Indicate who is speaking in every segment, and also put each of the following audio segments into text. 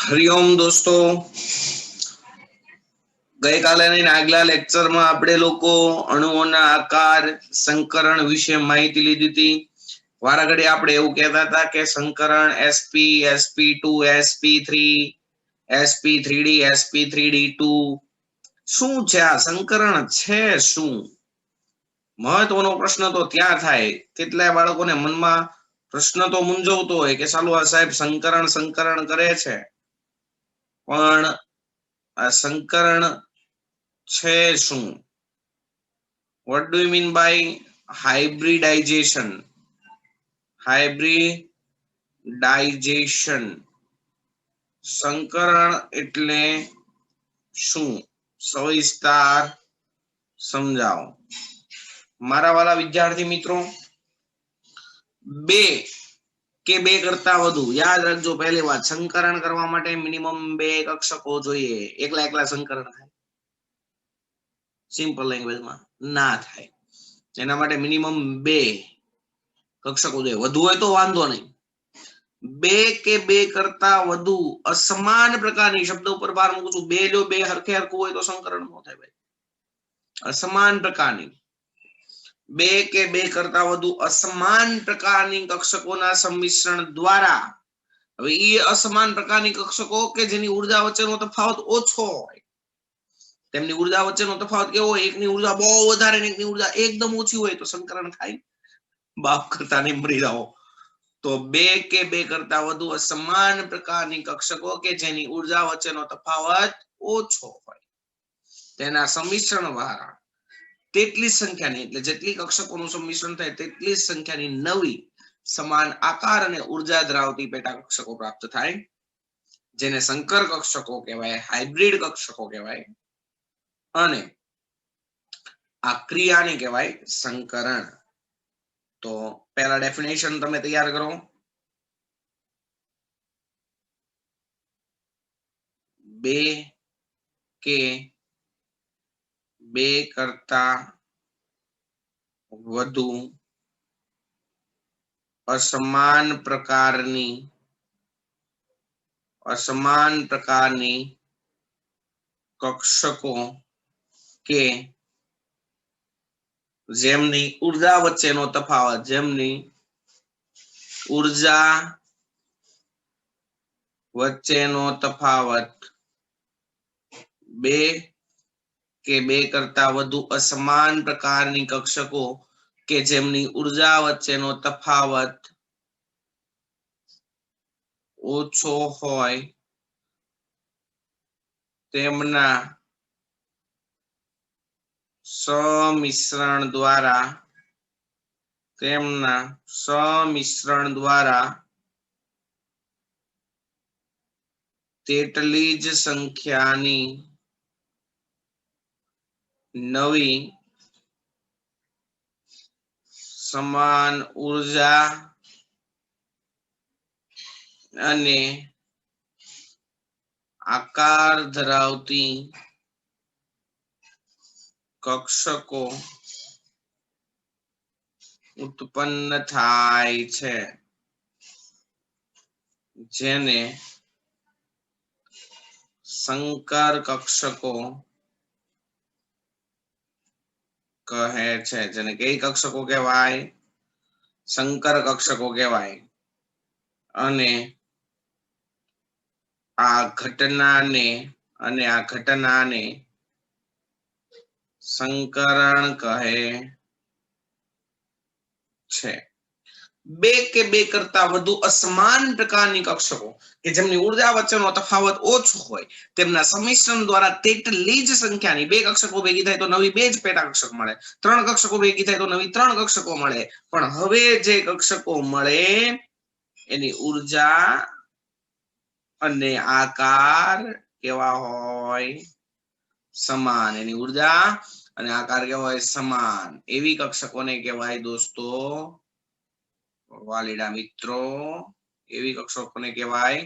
Speaker 1: હરિઓમ દોસ્તો, ગઈકાલે આગલા લેક્ચરમાં આપણે લોકો અણુઓના આકાર સંકરણ વિશે માહિતી લીધી હતી. વારાઘડી આપણે એવું કહેતા હતા કે સંકરણ sp sp2 sp3 sp3d sp3d2 શું છે? આ સંકરણ છે શું? મહત્વનો પ્રશ્ન તો ત્યાં થાય. કેટલાય બાળકોને મનમાં પ્રશ્ન તો મૂંઝવતો હોય કે ચાલો આ સાહેબ સંકરણ કરે છે, પણ આ સંકરણ છે શું? What do you mean by hybridization? Hybridization સંકરણ એટલે શું? સવિસ્તાર સમજાવો. મારા વાલા વિદ્યાર્થી મિત્રો, બે કે બે કરતા વધુ, યાદ રાખજો પહેલી વાત, સંકરણ કરવા માટે મિનિમમ બે કક્ષકો જોઈએ. એકલા સંકરણ થાય? સિમ્પલ લેંગ્વેજમાં ના થાય. એના માટે મિનિમમ બે કક્ષકો જોઈએ. વધુ હોય તો વાંધો નહીં. બે કે બે કરતા વધુ અસમાન પ્રકારની, શબ્દ ઉપર ભાર મૂકું છું, બે જો બે હરખે હરખું હોય તો સંકરણ ન થાય ભાઈ. અસમાન પ્રકારની, બે કે બે કરતા વધુ અસમાન પ્રકારની કક્ષકોના સંમિશ્રણ દ્વારા, હવે એ અસમાન પ્રકારની કક્ષકો કે જેની ઉર્જા વચ્ચેનો તફાવત ઓછો હોય, તેમની ઉર્જા વચ્ચેનો તફાવત કેવો હોય? એકની ઉર્જા બહુ વધારે ને એકની ઉર્જા એકદમ ઓછી હોય તો સંકરણ થાય? બાપ કરતા નહીં મરી જાઓ. તો બે કે બે કરતા વધુ અસમાન પ્રકારની કક્ષકો કે જેની ઉર્જા વચ્ચેનો તફાવત ઓછો હોય, તેના સંમિશ્રણ દ્વારા તેટલી સંખ્યાની, એટલે જેટલી કક્ષકોનું સંમિશ્રણ થાય તેટલી સંખ્યાની નવી સમાન આકાર અને ઉર્જા ધરાવતી પેટા કક્ષકો પ્રાપ્ત થાય, જેને સંકર કક્ષકો કહેવાય, હાઇબ્રિડ કક્ષકો કહેવાય. અને આ ક્રિયાને કહેવાય સંકરણ. તો પહેલા ડેફિનેશન તમે તૈયાર કરો. બે કે બે કરતા વધુ અસમાન પ્રકારની કક્ષકો કે જેમની ઉર્જા વચ્ચેનો તફાવત, બે કે બે કરતા વધુ અસમાન પ્રકારની કક્ષકો કે જેમની ઉર્જા વચ્ચેનો તફાવત ઓછો હોય, તેમના સમિશ્રણ દ્વારા તેટલી જ સંખ્યાની નવી સમાન ઉર્જા અને આકાર ધરાવતી કક્ષકો ઉત્પન્ન થાય છે, જેને સંકર કક્ષકો કહે છે. જેને કઈ કક્ષકો કહેવાય? સંકર કક્ષકો કહેવાય. અને આ ઘટનાને સંકરણ કહે છે. બે કે બે કરતા વધુ અસમાન પ્રકારની કક્ષકો કે જેમની ઉર્જા વચ્ચેનો તફાવત ઓછો હોય, તેમના સંમિશ્રણ દ્વારા તેટલી જ સંખ્યાની, બે કક્ષકો ભેગી થાય તો નવી બે જ પેટા કક્ષક મળે, ત્રણ કક્ષકો ભેગી થાય તો નવી ત્રણ કક્ષકો મળે. પણ હવે જે કક્ષકો મળે એની ઉર્જા અને આકાર કેવા હોય? સમાન. એની ઉર્જા અને આકાર કેવા હોય? સમાન. એવી કક્ષકોને કહેવાય દોસ્તો, વાલીડા મિત્રો, એવી કક્ષકોને કહેવાય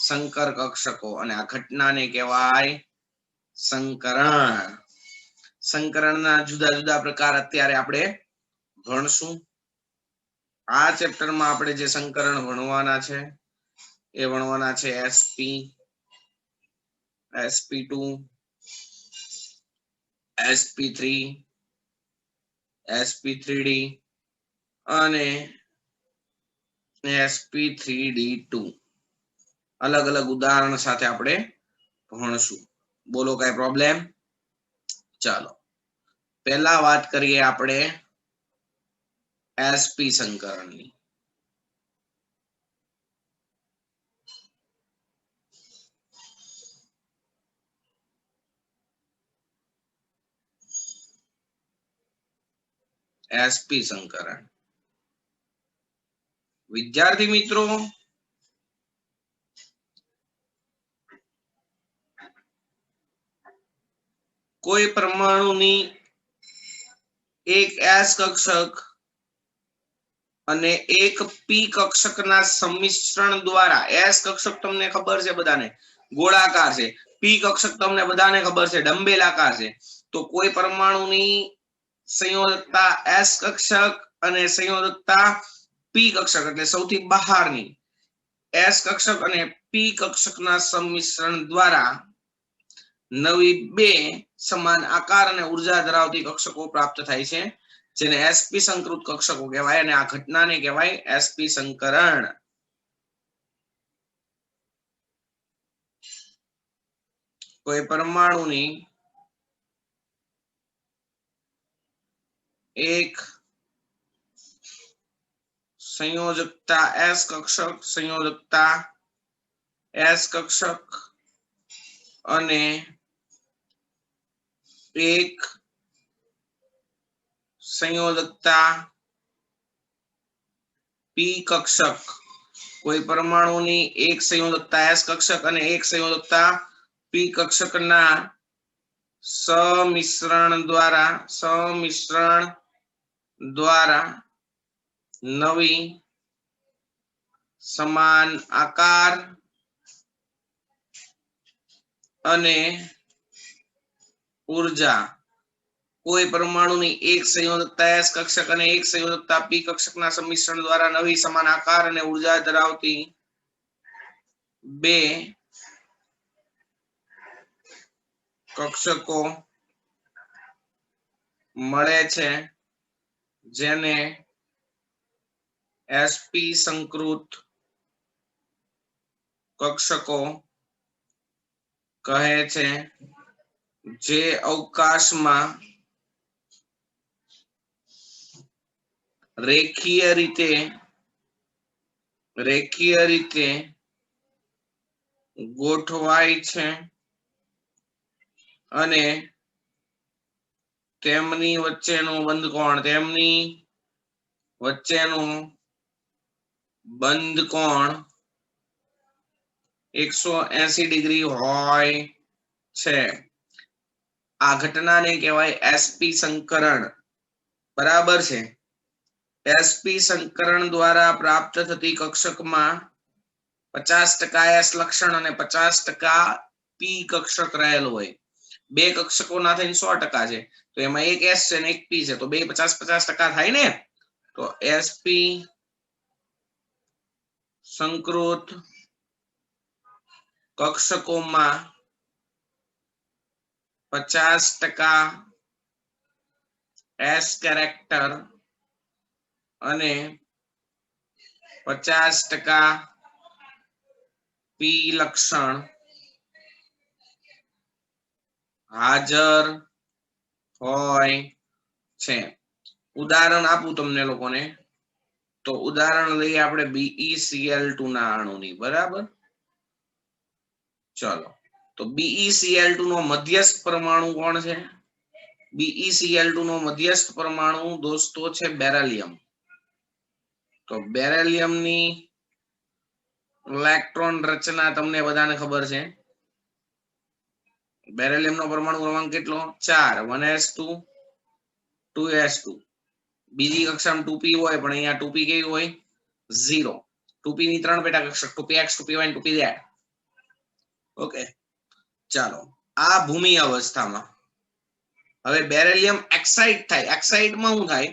Speaker 1: સંકર કક્ષકો. અને આ ઘટનાને કહેવાય સંકરણ. સંકરણના જુદા જુદા પ્રકાર અત્યારે આપણે ભણશું. આ ચેપ્ટરમાં આપણે જે સંકરણ ભણવાના છે એ ભણવાના છે sp, sp2 sp3 sp3d અને sp3d2 અલગ અલગ ઉદાહરણ સાથે આપણે ભણશું. બોલો કઈ પ્રોબ્લેમ? ચાલો પહેલા વાત કરીએ આપણે sp સંકરણની. sp સંકરણ વિદ્યાર્થી મિત્રો કોઈ પરમાણુની એક s કક્ષક અને એક p કક્ષકના સંમિશ્રણ દ્વારા, s કક્ષક તમને ખબર છે બધાને ગોળાકાર છે, p કક્ષક તમને બધાને ખબર છે ડંબેલાકાર છે. તો કોઈ પરમાણુની સંયોજકતા s કક્ષક અને સંયોજકતા p કક્ષક એટલે સૌથી બહારની s કક્ષક અને p કક્ષકના સંમિશ્રણ દ્વારા નવી બે સમાન આકાર અને ઉર્જા ધરાવતી કક્ષકો પ્રાપ્ત થાય છે, જેને sp સંકૃત કક્ષકો કહેવાય અને આ ઘટનાને કહેવાય sp સંકરણ. કોઈ પરમાણુની એક સંયોજકતા s કક્ષક, સંયોજકતા s કક્ષક અને એક સંયોજકતા p કક્ષક. કોઈ પરમાણુની એક સંયોજકતા s કક્ષક અને એક સંયોજકતા p કક્ષકના સમિશ્રણ દ્વારા નવી સમાન આકાર અને ઉર્જા. કોઈ પરમાણુની એક સંયોજકતા s કક્ષક અને એક સંયોજકતા p કક્ષકના સંમિશ્રણ દ્વારા નવી સમાન આકાર અને ઉર્જા ધરાવતી બે કક્ષકો મળે છે, જેને sp સંકૃત કક્ષકો કહે છે, જે અવકાશમાં રેખીય રીતે ગોઠવાય છે અને તેમની વચ્ચેનું બંધકોણ 180 ડિગ્રી હોય છે. આ ઘટનાને કહેવાય sp સંકરણ. બરાબર છે. sp સંકરણ દ્વારા પ્રાપ્ત થતી કક્ષકમાં 50% s લક્ષણ અને 50% p કક્ષક રહેલું હોય. બે કક્ષકોના થઈને 100% છે, તો એમાં એક s છે અને એક p છે, તો બે 50-50% થાય ને. તો sp સંકૃત કક્ષકોમાં 50% s કેરેક્ટર અને 50% p લક્ષણ હાજર હોય છે. ઉદાહરણ આપું તમને લોકોને, તો ઉદાહરણ લઈએ આપણે BeCl2 ના અણુની. બરાબર, ચલો તો BeCl2 નો મધ્યસ્થ પરમાણુ કોણ છે? BeCl2 નો મધ્યસ્થ પરમાણુ દોસ્તો છે બેરિલિયમ. તો બેરિલિયમની ઇલેક્ટ્રોન રચના તમને બધાને ખબર છે. બેરિલિયમનો પરમાણુ ક્રમાંક કેટલો? 4, 1s2 2s2. બીજી કક્ષામાં 2p હોય, પણ અહીંયા 2p કેવી હોય? 0. 2p ની 3 પેટા કક્ષક, 2px 2py 2pz. ઓકે, ચાલો આ ભૂમિ અવસ્થામાં હવે બેરિલિયમ એક્સાઇટ થાય. એક્સાઇટમાં શું થાય?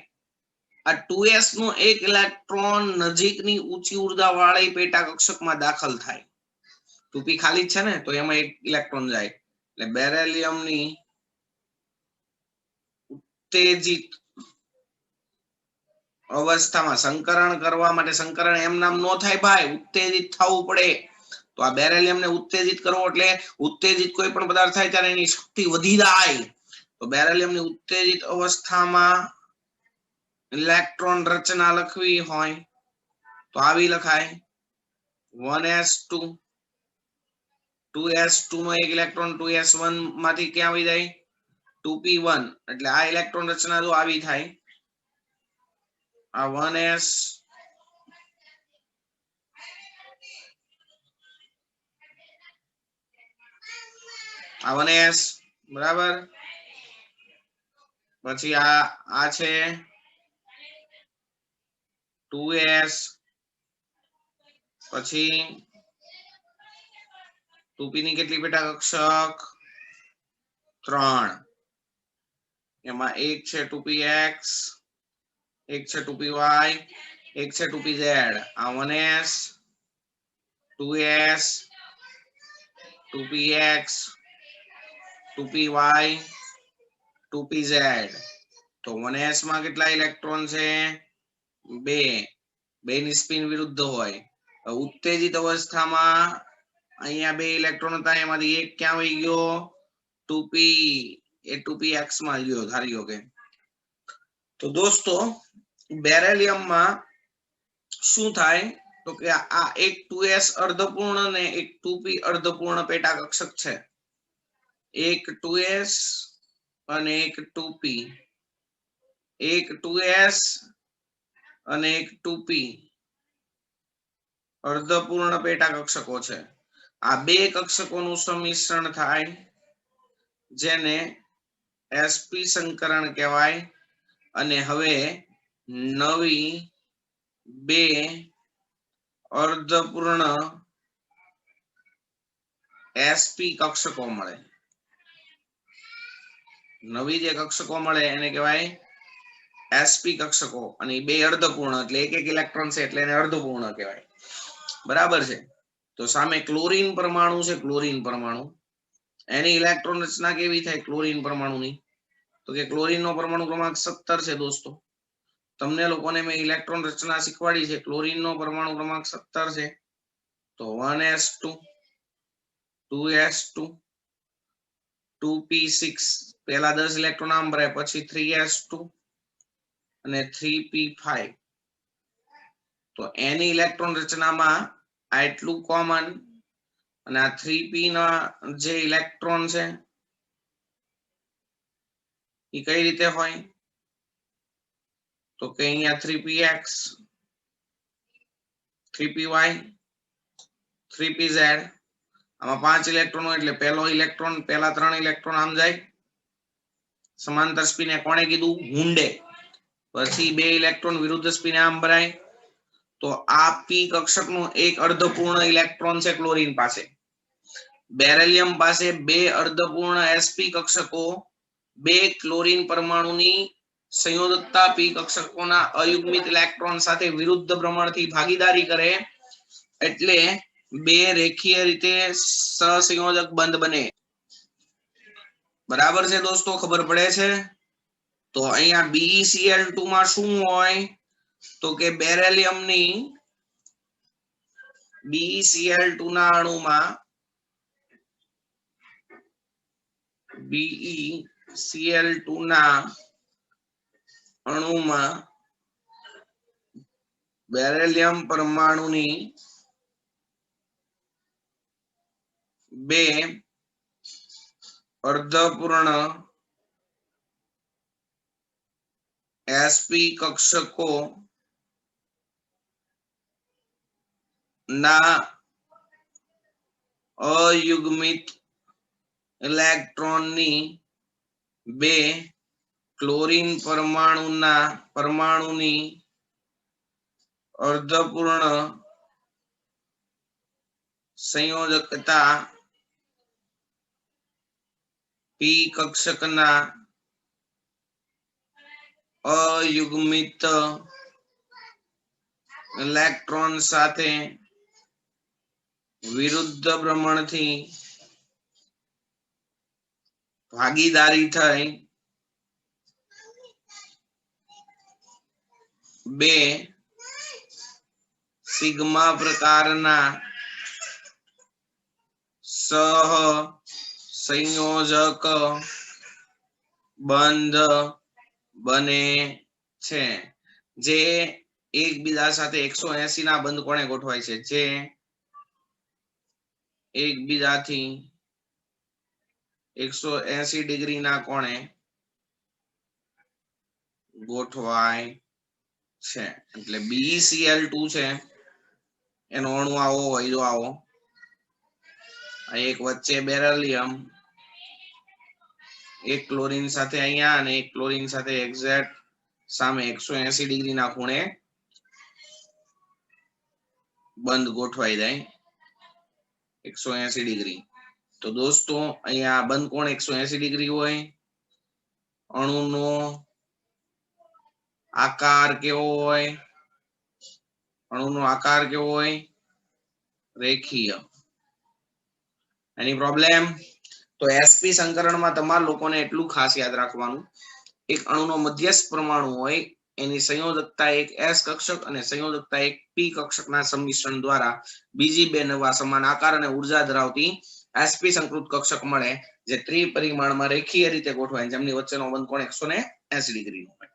Speaker 1: આ 2s નો એક ઇલેક્ટ્રોન નજીકની ઊંચી ઉર્જા વાળી પેટા કક્ષકમાં દાખલ થાય. 2p ખાલી જ છે ને, તો એમાં એક ઇલેક્ટ્રોન જાય, એટલે બેરિલિયમની ઉત્તેજિત અવસ્થામાં સંકરણ કરવા માટે, સંકરણ એમ નામ નો થાય ભાઈ, ઉત્તેજિત થવું પડે. તો આ બેરિલિયમને ઉત્તેજિત કરવો એટલે ઉત્તેજિત કોઈ પણ પદાર્થ થાય ત્યારે એની શક્તિ વધી જાય. તો બેરિલિયમની ઉત્તેજિત અવસ્થામાં ઇલેક્ટ્રોન રચના લખવી હોય તો આવી લખાય 1s2 2s2 નો એક ઇલેક્ટ્રોન 2s1 માંથી ક્યાં આવી જાય 2p1, એટલે આ ઇલેક્ટ્રોન રચના જો આવી થાય, આ 1s આ 1s બરાબર, પછી આ છે 2s, પછી 2p ની કેટલી પેટા કક્ષક 3, એમાં એક છે 2px, એક છે 2py, એક છે 2pz. આ 1s 2s 2px 2py 2pz. તો 1s માં કેટલા ઇલેક્ટ્રોન છે 2, 2 ની સ્પિન વિરુદ્ધ હોય. ઉત્તેજિત અવસ્થામાં અહીંયા 2 ઇલેક્ટ્રોન હતા, એમાંથી એક ક્યાં વહી ગયો 2p, એ 2px માં ગયો ધાર્યો કે. તો દોસ્તો બેરિલિયમમાં શું થાય તો કે આ એક 2s અર્ધપૂર્ણ ને એક 2p અર્ધપૂર્ણ પેટા કક્ષક છે. એક 2s અને એક 2p, એક 2s અને એક 2p અર્ધપૂર્ણ પેટા કક્ષકો છે. આ બે કક્ષકોનું સંમિશ્રણ થાય જેને sp સંકરણ કહેવાય. અને હવે નવી 2 અર્ધપૂર્ણ sp કક્ષકો મળે. નવી જે કક્ષકો મળે એને કહેવાય sp કક્ષકો, અને 2 અર્ધપૂર્ણ એટલે એક એક ઇલેક્ટ્રોન છે એટલે એને અર્ધપૂર્ણ કહેવાય. બરાબર છે. તો સામે ક્લોરીન પરમાણુ છે, ક્લોરીન પરમાણુ, એની ઇલેક્ટ્રોન રચના કેવી થાય ક્લોરીન પરમાણુની, તો કે ક્લોરીન નો પરમાણુ ક્રમાંક 17 છે દોસ્તો. તમને લોકોને મેં ઇલેક્ટ્રોન રચના શીખવાડી છે. ક્લોરીન નો પરમાણુ ક્રમાંક 17 છે. તો 1s2 2s2 2p6, પહેલા 10 ઇલેક્ટ્રોન આમ ભરાય, પછી 3s2 અને 3p5. તો એની ઇલેક્ટ્રોન રચનામાં આટલું કોમન, અને આ 3p ના જે ઇલેક્ટ્રોન છે એ કઈ રીતે હોય તો કે અહીંયા 3px 3py 3pz, આમાં 5 ઇલેક્ટ્રોન એટલે પહેલો ઇલેક્ટ્રોન, પહેલા 3 ઇલેક્ટ્રોન આમ જાય, સમાંતર સ્પિને કોણે કીધું હુન્ડે. પછી 2 ઇલેક્ટ્રોન વિરુદ્ધ સ્પિને આમ ભરાય. તો આ p કક્ષકનો એક અર્ધપૂર્ણ ઇલેક્ટ્રોન છે ક્લોરીન પાસે. બેરિલિયમ પાસે 2 અર્ધપૂર્ણ sp કક્ષકો, 2 ક્લોરીન પરમાણુની સંયોજકતા p કક્ષકોના અયુગ્મિત ઇલેક્ટ્રોન સાથે વિરુદ્ધ ભ્રમણથી ભાગીદારી કરે એટલે 2 રેખીય રીતે સહસંયોજક બંધ બને. બરાબર છે દોસ્તો, ખબર પડે છે? તો અહીંયા BeCl2 માં શું હોય તો કે બેરિલિયમની BeCl2 ના અણુમાં BeCl2 ના અણુમાં બેરિલિયમ પરમાણુની 2 અર્ધપૂર્ણ sp કક્ષકો ના અયુગ્મિત ઇલેક્ટ્રોનની 2 ક્લોરીન પરમાણુની અર્ધપૂર્ણ સંયોજકતા p કક્ષકના અયુગ્મિત ઇલેક્ટ્રોન સાથે વિરુદ્ધ ભ્રમણથી ભાગીદારી થઈ બે સિગ્મા પ્રકારના સહ સંયોજક બંધ બને છે, જે એકબીજા સાથે 180 ના બંધ કોણે ગોઠવાય છે, જે એકબીજાથી 180 ડિગ્રી ના કોણે ગોઠવાય છે. એટલે BeCl2 છે એનો અણુ આવો હોય, જો આવો એક વચ્ચે બેરિલિયમ, એક ક્લોરીન સાથે અહીંયા અને એક ક્લોરીન સાથે એક્ઝેક્ટ સામે 180 ડિગ્રી ના ખૂણે બંધ ગોઠવાઈ જાય 180 ડિગ્રી. તો દોસ્તો અહીંયા બંધ કોણ 180 ડિગ્રી હોય, અણુનો આકાર કેવો હોય, અણુનો આકાર કેવો હોય, રેખીય. એની પ્રોબ્લેમ? તો sp સંકરણમાં તમારા લોકોને એટલું ખાસ યાદ રાખવાનું, એક અણુનો મધ્યસ્થ પરમાણુ હોય એની સંયોજકતા એક s કક્ષક અને સંયોજકતા એક p કક્ષકના સંમિશ્રણ દ્વારા બીજી બે નવા સમાન આકાર અને ઉર્જા ધરાવતી sp સંકૃત કક્ષક મળે, જે ત્રિપરિમાણમાં રેખીય રીતે ગોઠવાય, જેમની વચ્ચેનો બંધ કોણ 180 ડિગ્રીનો હોય.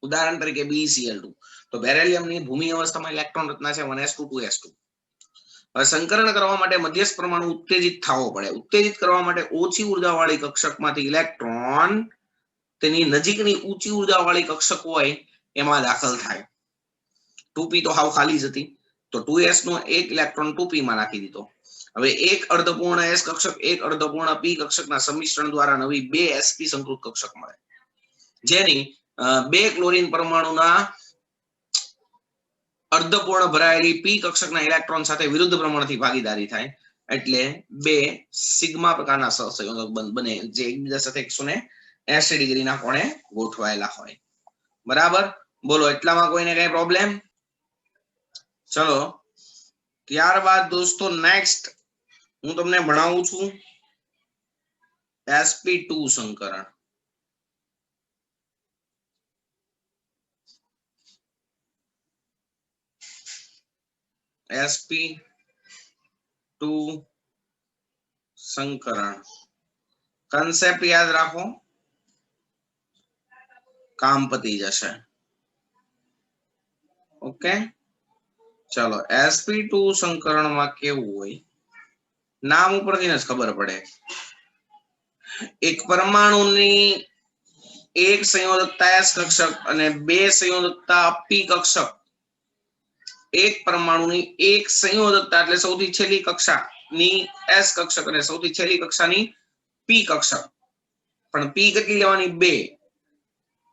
Speaker 1: ઉદાહરણ તરીકે BeCl2. તો બેરિલિયમની ભૂમિ અવસ્થામાં ઇલેક્ટ્રોન રચના છે 1s2 2s2. હવે સંકરણ કરવા માટે મધ્યસ્થ પરમાણુ ઉત્તેજિત થવો પડે. ઉત્તેજિત કરવા માટે ઓછી ઉર્જાવાળી કક્ષકમાંથી ઇલેક્ટ્રોન તેની નજીકની ઊંચી ઉર્જાવાળી કક્ષક હોય એમાં દાખલ થાય. 2p તો હાવ ખાલી જ હતી, તો 2s નો એક ઇલેક્ટ્રોન 2p માં નાખી દીધો. હવે એક અર્ધપૂર્ણ s કક્ષક એક અર્ધપૂર્ણ p કક્ષકના સંમિશ્રણ દ્વારા નવી બે sp સંકૃત કક્ષક મળે, જેની બે ક્લોરીન પરમાણુના અર્ધપૂર્ણ ભરાયેલી p કક્ષકના ઇલેક્ટ્રોન સાથે વિરુદ્ધ પ્રમાણથી ભાગીદારી થાય, એટલે બે સિગ્મા પ્રકારના સહસંયોજક બંધ બને, જે એકબીજા સાથે 180 ડિગ્રીના કોણે ગોઠવાયેલા હોય. બરાબર? બોલો, એટલામાં કોઈને કઈ પ્રોબ્લેમ? ચલો ત્યારબાદ દોસ્તો નેક્સ્ટ હું તમને ભણાવું છું sp2 સંકરણ. sp2 સંકરણ કન્સેપ્ટ યાદ રાખો, કામ પતી જશે. ઓકે, ચલો sp2 સંકરણમાં કેવું હોય, નામ ઉપરથી જ ખબર પડે. એક પરમાણુની એક સંયોજકતા s કક્ષક અને બે સંયોજકતા p કક્ષક, એક પરમાણુની એક સંયોજકતા એટલે સૌથી છેલ્લી કક્ષાની s કક્ષક અને સૌથી છેલ્લી કક્ષાની p કક્ષક, પણ p કેટલી લેવાની? 2.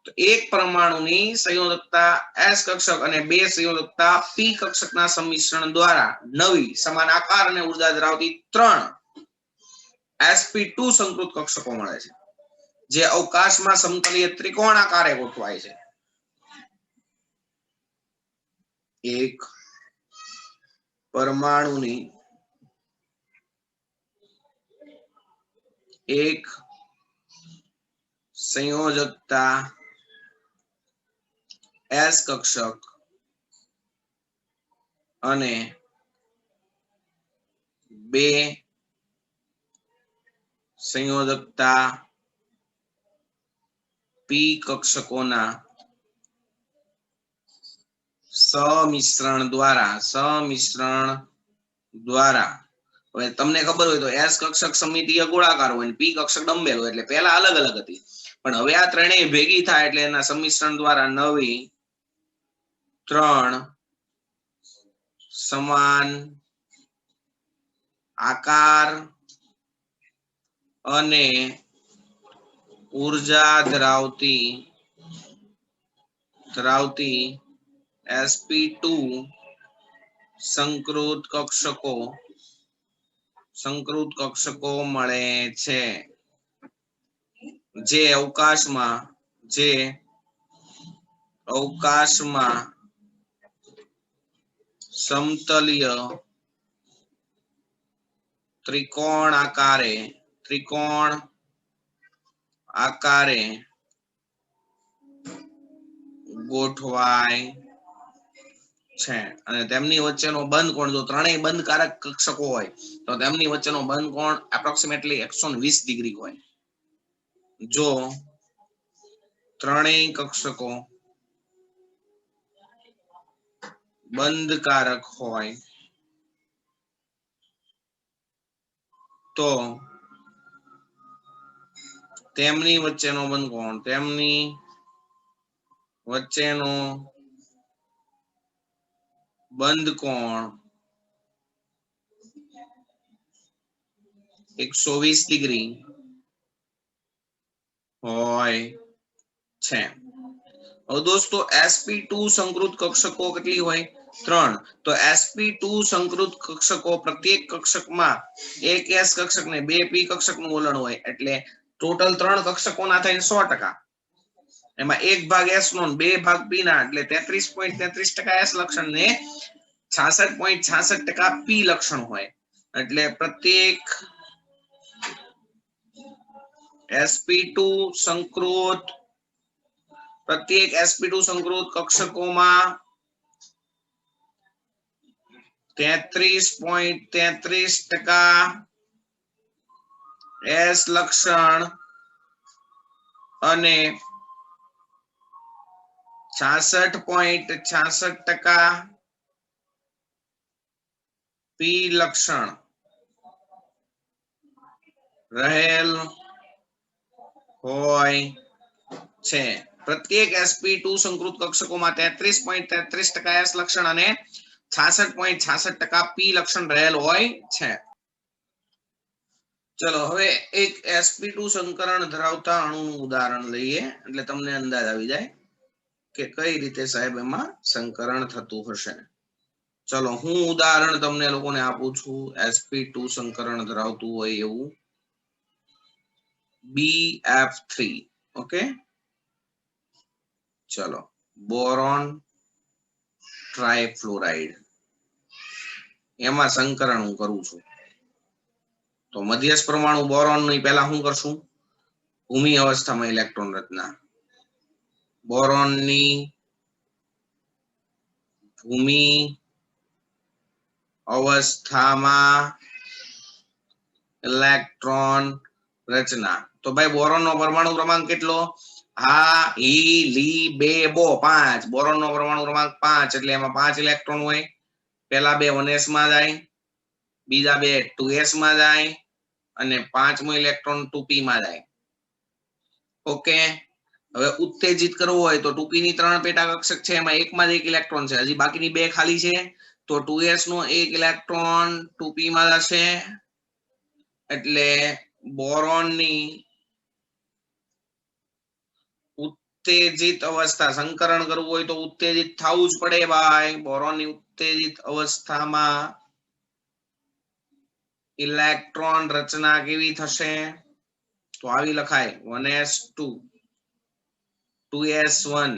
Speaker 1: તો એક પરમાણુની સંયોજકતા s કક્ષક અને બે સંયોજકતા p કક્ષકના સંમિશ્રણ દ્વારા નવી સમાન આકાર અને ઉર્જા ધરાવતી 3 sp2 સંકૃત કક્ષકો મળે છે, જે અવકાશમાં સમતલીય ત્રિકોણ આકારે ગોઠવાય છે. એક પરમાણુની એક સંયોજકતા s કક્ષક અને બે સંયોજકતા p કક્ષકોના સમિશ્રણ દ્વારા હવે તમને ખબર હોય તો s કક્ષક સમિતિય ગોળાકાર હોય, p કક્ષક ડંબેલ હોય, એટલે પહેલા અલગ અલગ હતી, પણ હવે આ ત્રણેય ભેગી થાય એટલે એના સમિશ્રણ દ્વારા નવી 3 સમાન આકાર અને ઉર્જા ધરાવતી sp2 સંકૃત કક્ષકો મળે છે, જે અવકાશમાં સમતલીય ત્રિકોણ આકારે ગોઠવાય છે અને તેમની વચ્ચેનો બંધ કોણ, જો ત્રણેય બંધકારક કક્ષકો હોય તો તેમની વચ્ચેનો બંધ કોણ એપ્રોક્સિમેટલી 120 ડિગ્રી હોય. જો ત્રણેય કક્ષકો બંધકારક હોય તો તેમની વચ્ચેનો બંધ કોણ 120 ડિગ્રી હોય છે. હવે દોસ્તો sp2 સંકૃત કક્ષકો કેટલી હોય? 3. તો sp2 સંકૃત કક્ષકો પ્રત્યેક કક્ષકમાં એક s કક્ષક ને 2 p કક્ષકનું વલણ હોય એટલે ટોટલ 3 કક્ષકોના થઈને 100%. એમાં 1 ભાગ s નો 2 ભાગ p ના એટલે 33.33% s લક્ષણ ને 66.66% p લક્ષણ હોય. એટલે પ્રત્યેક sp2 સંકૃત કક્ષકોમાં 33.33% s લક્ષણ અને 66.66% p લક્ષણ રહેલ હોય છે. પ્રત્યેક sp2 સંકૃત કક્ષકોમાં 33.33% s લક્ષણ અને 66.66% p લક્ષણ રહેલ હોય છે. ચલો હવે એક sp2 સંકરણ ધરાવતા અણુનું ઉદાહરણ લઈએ એટલે તમને અંદાજ આવી જાય કે કઈ રીતે સાહેબ એમાં સંકરણ થતું હશે. ચલો હું ઉદાહરણ તમને લોકોને આપું છું sp2 સંકરણ ધરાવતું હોય એવું BF3. ઓકે, ચલો બોરોન ટ્રાયફ્લોરાઇડ એમાં સંકરણ હું કરું છું. તો મધ્યસ્થ પરમાણુ બોરોન ની પહેલા શું કરશું? ભૂમિ અવસ્થામાં ઇલેક્ટ્રોન રચના. બોરોન ની ભૂમિ અવસ્થામાં ઇલેક્ટ્રોન રચના. તો ભાઈ બોરોન નો પરમાણુ ક્રમાંક કેટલો? હા ઈ લી બે બો 5. બોરોન નો પરમાણુ ક્રમાંક 5 એટલે એમાં 5 ઇલેક્ટ્રોન હોય. પહેલા 2 1s માં જાય, બીજા 2 2s માં જાય અને પાંચમો ઇલેક્ટ્રોન 2p માં જાય. ઓકે, હવે ઉત્તેજિત કરવું હોય તો 2p ની 3 પેટા કક્ષક છે એમાં એકમાં જ 1 ઇલેક્ટ્રોન છે, હજી બાકીની 2 ખાલી છે તો 2s નો 1 ઇલેક્ટ્રોન 2p માં જશે એટલે બોરોન ની ઉત્તેજિત અવસ્થા સંકરણ કરવું હોય તો ઉત્તેજિત થવું જ પડે ભાઈ. બોરોન ની ઉત્તેજિત અવસ્થામાં ઇલેક્ટ્રોન રચના કેવી થશે? તો આવી લખાય 1s2 2s1.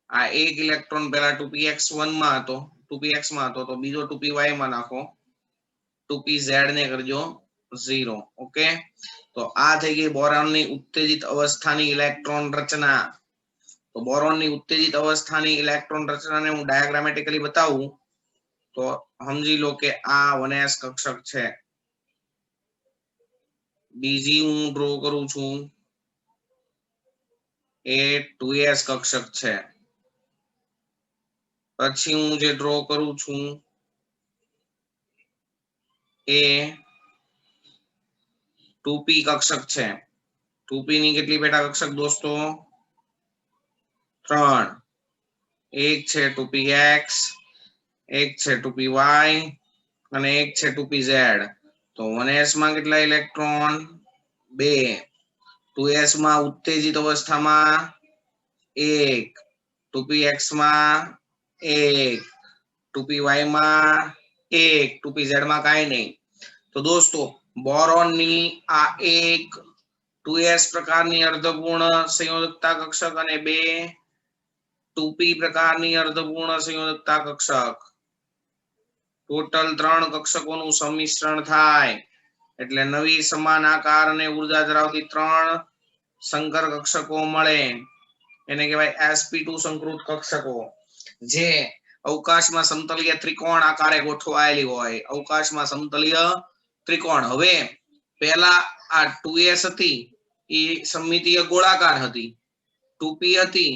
Speaker 1: આ એક ઇલેક્ટ્રોન પહેલા 2px1 માં હતો, 2px માં હતો તો બીજો 2py માં નાખો, 2pz ને કરજો 0. ઓકે, તો આ થઈ ગઈ બોરોન ની ઉત્તેજિત અવસ્થાની ઇલેક્ટ્રોન રચના. તો બોરોન ની ઉત્તેજિત અવસ્થાની ઇલેક્ટ્રોન રચનાને હું ડાયાગ્રામેટિકલી બતાવું તો સમજી લો કે આ 1s કક્ષક છે. બીજી હું ડ્રો કરું છું એ 2s કક્ષક છે. પછી હું જે ડ્રો કરું છું એ 2p કક્ષક છે. 2p ની કેટલી પેટા કક્ષક દોસ્તો? 3. એક છે 2px, એક છે 2py અને એક છે 2pz. તો 1s માં કેટલા ઇલેક્ટ્રોન? 2. 2s માં ઉત્તેજિત અવસ્થામાં 1, 2px માં 1, 2py માં 1, 2pz માં કાંઈ નહીં. તો દોસ્તો બોરોન ની આ એક 2s પ્રકારની અર્ધપૂર્ણ સંયોજકતા કક્ષક અને 2 2p પ્રકારની અર્ધપૂર્ણ સંયોજકતા કક્ષક ટોટલ 3 કક્ષકોનું સંમિશ્રણ થાય એટલે નવી સમાન આકાર અને ઉર્જા ધરાવતી 3 સંકર કક્ષકો મળે એને કહેવાય sp2 સંકૃત કક્ષકો જે અવકાશમાં સમતલીય ત્રિકોણ આકારે ગોઠવાયેલી હોય અવકાશમાં સમતલીય ત્રિકોણ હવે પહેલા આ 2s હતી એ સમમિતીય ગોળાકાર હતી 2p હતી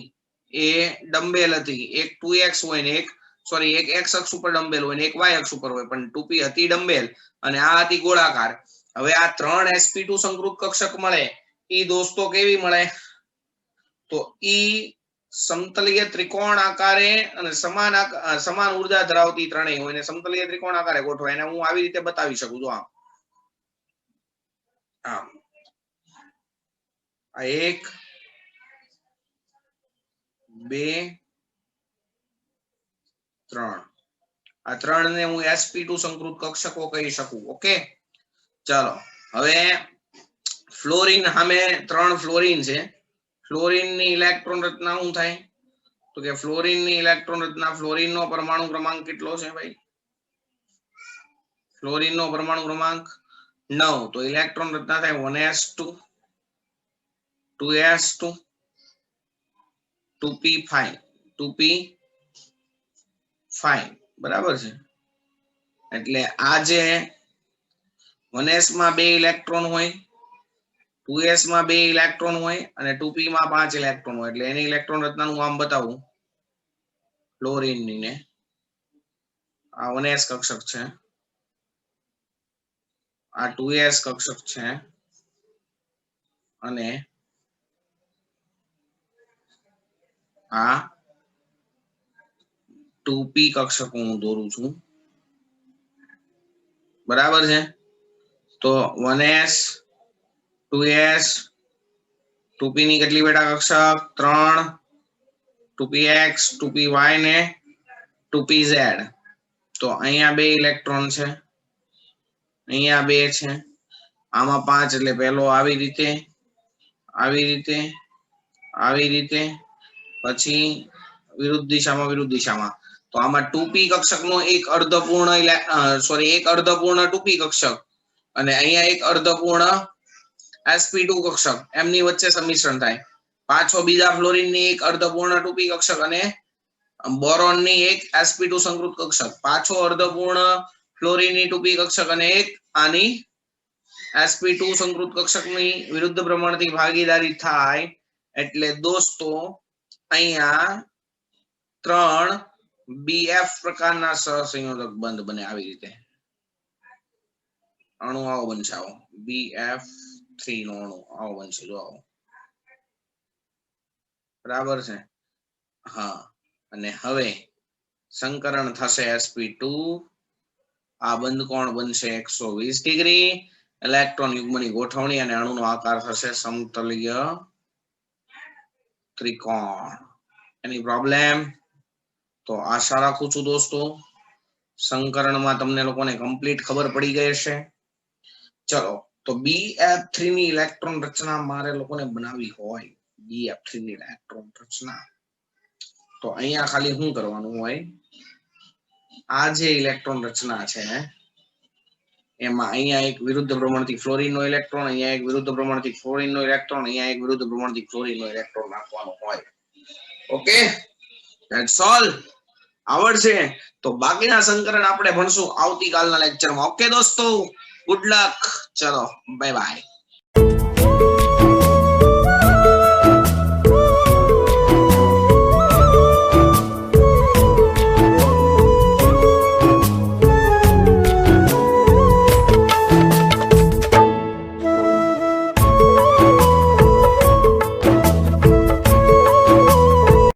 Speaker 1: એ ડમ્બેલ હતી એક 2x હોય ને એક સોરી એક x અક્ષ ઉપર ડમ્બેલ હોય ને એક y અક્ષ ઉપર હોય પણ 2p હતી ડમ્બેલ અને આ હતી ગોળાકાર હવે આ 3 sp2 સંકૃત કક્ષક મળે ઈ દોસ્તો કેવી મળે તો ઈ સમતલીય ત્રિકોણ આકારે અને સમાન ઉર્જા ધરાવતી ત્રણેય હોય ને સમતલીય ત્રિકોણ આકારે ગોઠવાય એને હું આવી રીતે બતાવી શકું છું આમ આ 1 2 3 આ 3 ને હું sp2 સંકૃત કક્ષકો કહી શકું ઓકે ચાલો હવે ફ્લોરીન સામે 3 ફ્લોરીન છે ફ્લોરીન ની ઇલેક્ટ્રોન રચના શું થાય તો કે ફ્લોરીન ની ઇલેક્ટ્રોન રચના ફ્લોરીન નો પરમાણુ ક્રમાંક કેટલો છે ભાઈ ફ્લોરીન નો પરમાણુ ક્રમાંક 9 તો ઇલેક્ટ્રોન રચના થાય 1s2 2s2 2p5 બરાબર છે એટલે આ જે 1s માં 2 ઇલેક્ટ્રોન હોય 2s માં 2 ઇલેક્ટ્રોન હોય અને 2p માં 5 ઇલેક્ટ્રોન હોય એટલે એની ઇલેક્ટ્રોન રચનાનું આમ બતાવું ફ્લોરીન ની ને આ 1s કક્ષક છે આ 2s કક્ષક છે અને આ 2p કક્ષક હું દોરું છું બરાબર છે તો 1s 2s 2p ની કેટલી બેટા કક્ષક 3 2px 2py ને 2pz તો અહીંયા 2 ઇલેક્ટ્રોન છે અહીંયા 2 છે આમાં 5 એટલે પહેલો આવી રીતે પછી વિરુદ્ધ દિશામાં તો આમાં 2p કક્ષકનો એક અર્ધપૂર્ણ એક અર્ધપૂર્ણ 2p કક્ષક અને અહીંયા એક અર્ધપૂર્ણ sp2 કક્ષક એમની વચ્ચે સમિશ્રણ થાય પાછો બીજા ફ્લોરીન ની એક અર્ધપૂર્ણ 2p કક્ષક અને બોરોન ની એક sp2 સંકૃત કક્ષક પાછો અર્ધપૂર્ણ ફ્લોરીન ની 2p કક્ષક અને એક આની sp2 સંકૃત કક્ષકની વિરુદ્ધ પ્રમાણથી ભાગીદારી થાય એટલે દોસ્તો અહીંયા 3 bf પ્રકારના સહસંયોજક બંધ બને આવી રીતે અણુ આવો બનશે આવો bf3 નો અણુ આવો બનશે જો આવો બરાબર છે હા અને હવે સંકરણ થશે sp2 આ બંધ કોણ બનશે 120 ડિગ્રી ઇલેક્ટ્રોન યુગ્મની ગોઠવણી અને અણુનો આકાર થશે સમતલીય ત્રિકોણ એની પ્રોબ્લેમ તો આશા રાખું છું દોસ્તો સંકરણમાં તમને લોકોને કમ્પ્લીટ ખબર પડી ગઈ હશે ચલો તો bf3 ની ઇલેક્ટ્રોન રચના મારે લોકોને બનાવવી હોય bf3 ની ઇલેક્ટ્રોન રચના તો અહીંયા ખાલી શું કરવાનું હોય આ જે ઇલેક્ટ્રોન રચના છે એમાં અહીંયા એક વિરુદ્ધ પ્રમાણથી ફ્લોરીન નો ઇલેક્ટ્રોન અહીંયા એક વિરુદ્ધ પ્રમાણથી ફ્લોરીન નો ઇલેક્ટ્રોન અહીંયા એક વિરુદ્ધ પ્રમાણથી ફ્લોરીન નો ઇલેક્ટ્રોન નાખવાનો હોય ઓકે ધેટ્સ ઓલ આવડશે તો બાકીના સંકરણ આપણે ભણશું આવતીકાલના લેક્ચરમાં ઓકે દોસ્તો ગુડ લક ચલો બાય બાય